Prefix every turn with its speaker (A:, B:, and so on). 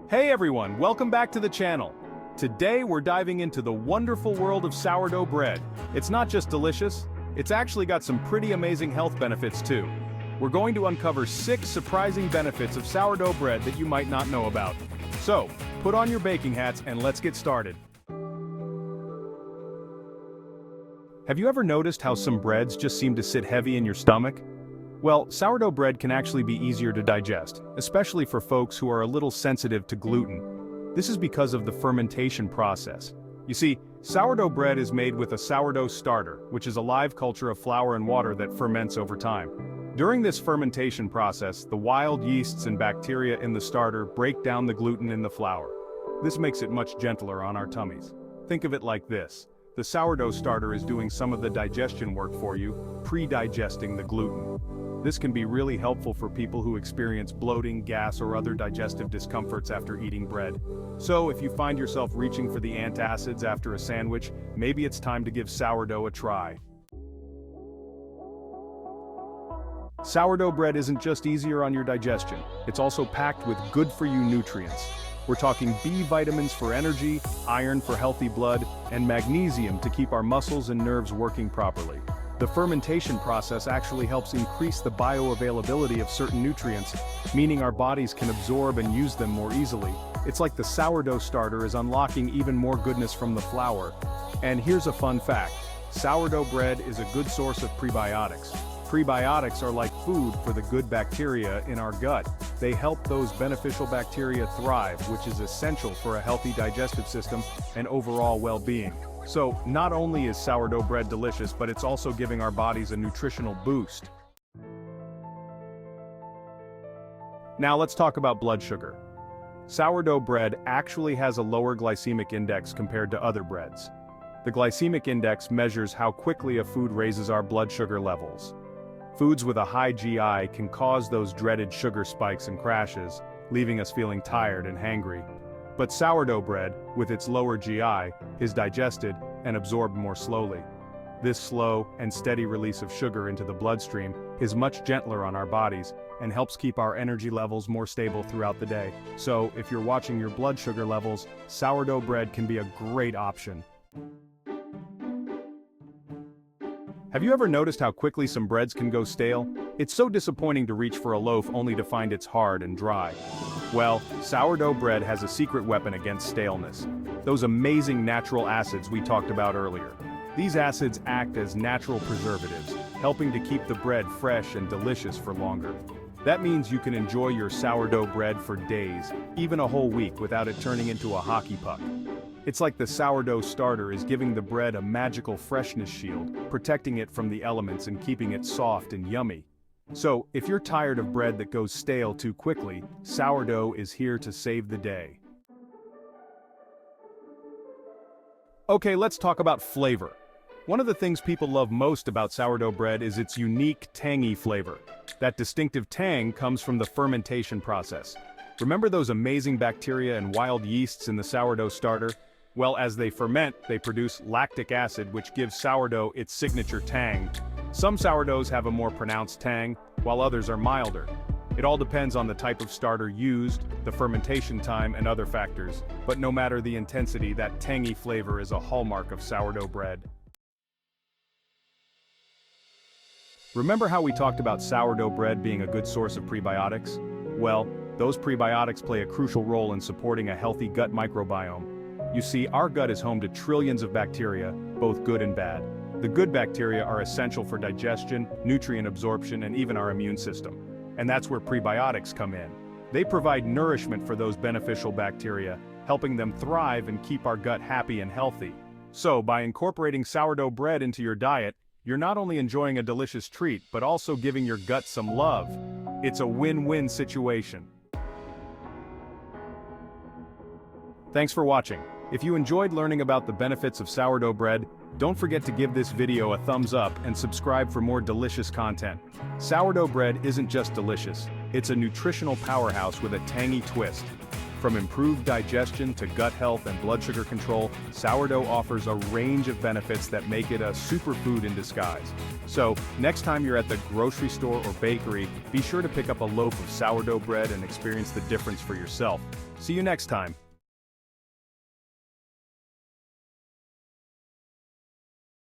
A: Hey everyone, welcome back to the channel. Today we're diving into the wonderful world of sourdough bread. It's not just delicious, it's actually got some pretty amazing health benefits too. We're going to uncover 6 surprising benefits of sourdough bread that you might not know about. So, put on your baking hats and let's get started. Have you ever noticed how some breads just seem to sit heavy in your stomach? Well, sourdough bread can actually be easier to digest, especially for folks who are a little sensitive to gluten. This is because of the fermentation process. You see, sourdough bread is made with a sourdough starter, which is a live culture of flour and water that ferments over time. During this fermentation process, the wild yeasts and bacteria in the starter break down the gluten in the flour. This makes it much gentler on our tummies. Think of it like this. The sourdough starter is doing some of the digestion work for you, pre-digesting the gluten. This can be really helpful for people who experience bloating, gas, or other digestive discomforts after eating bread. So, if you find yourself reaching for the antacids after a sandwich, maybe it's time to give sourdough a try. Sourdough bread isn't just easier on your digestion, it's also packed with good-for-you nutrients. We're talking B vitamins for energy, iron for healthy blood, and magnesium to keep our muscles and nerves working properly. The fermentation process actually helps increase the bioavailability of certain nutrients, meaning our bodies can absorb and use them more easily. It's like the sourdough starter is unlocking even more goodness from the flour. And here's a fun fact. Sourdough bread is a good source of prebiotics. Prebiotics are like food for the good bacteria in our gut. They help those beneficial bacteria thrive, which is essential for a healthy digestive system and overall well-being. So, not only is sourdough bread delicious, but it's also giving our bodies a nutritional boost. Now let's talk about blood sugar. Sourdough bread actually has a lower glycemic index compared to other breads. The glycemic index measures how quickly a food raises our blood sugar levels. Foods with a high GI can cause those dreaded sugar spikes and crashes, leaving us feeling tired and hangry. But sourdough bread, with its lower GI, is digested and absorbed more slowly. This slow and steady release of sugar into the bloodstream is much gentler on our bodies and helps keep our energy levels more stable throughout the day. So, if you're watching your blood sugar levels, sourdough bread can be a great option. Have you ever noticed how quickly some breads can go stale? It's so disappointing to reach for a loaf only to find it's hard and dry. Well, sourdough bread has a secret weapon against staleness. Those amazing natural acids we talked about earlier. These acids act as natural preservatives, helping to keep the bread fresh and delicious for longer. That means you can enjoy your sourdough bread for days, even a whole week without it turning into a hockey puck. It's like the sourdough starter is giving the bread a magical freshness shield, protecting it from the elements and keeping it soft and yummy. So, if you're tired of bread that goes stale too quickly, sourdough is here to save the day. Okay, let's talk about flavor. One of the things people love most about sourdough bread is its unique, tangy flavor. That distinctive tang comes from the fermentation process. Remember those amazing bacteria and wild yeasts in the sourdough starter? Well, as they ferment, they produce lactic acid, which gives sourdough its signature tang. Some sourdoughs have a more pronounced tang, while others are milder. It all depends on the type of starter used, the fermentation time, and other factors. But no matter the intensity, that tangy flavor is a hallmark of sourdough bread. Remember how we talked about sourdough bread being a good source of prebiotics? Well, those prebiotics play a crucial role in supporting a healthy gut microbiome. You see, our gut is home to trillions of bacteria, both good and bad. The good bacteria are essential for digestion, nutrient absorption, and even our immune system. And that's where prebiotics come in. They provide nourishment for those beneficial bacteria, helping them thrive and keep our gut happy and healthy. So, by incorporating sourdough bread into your diet, you're not only enjoying a delicious treat, but also giving your gut some love. It's a win-win situation. Thanks for watching. If you enjoyed learning about the benefits of sourdough bread, don't forget to give this video a thumbs up and subscribe for more delicious content. Sourdough bread isn't just delicious, it's a nutritional powerhouse with a tangy twist. From improved digestion to gut health and blood sugar control, sourdough offers a range of benefits that make it a superfood in disguise. So, next time you're at the grocery store or bakery, be sure to pick up a loaf of sourdough bread and experience the difference for yourself. See you next time.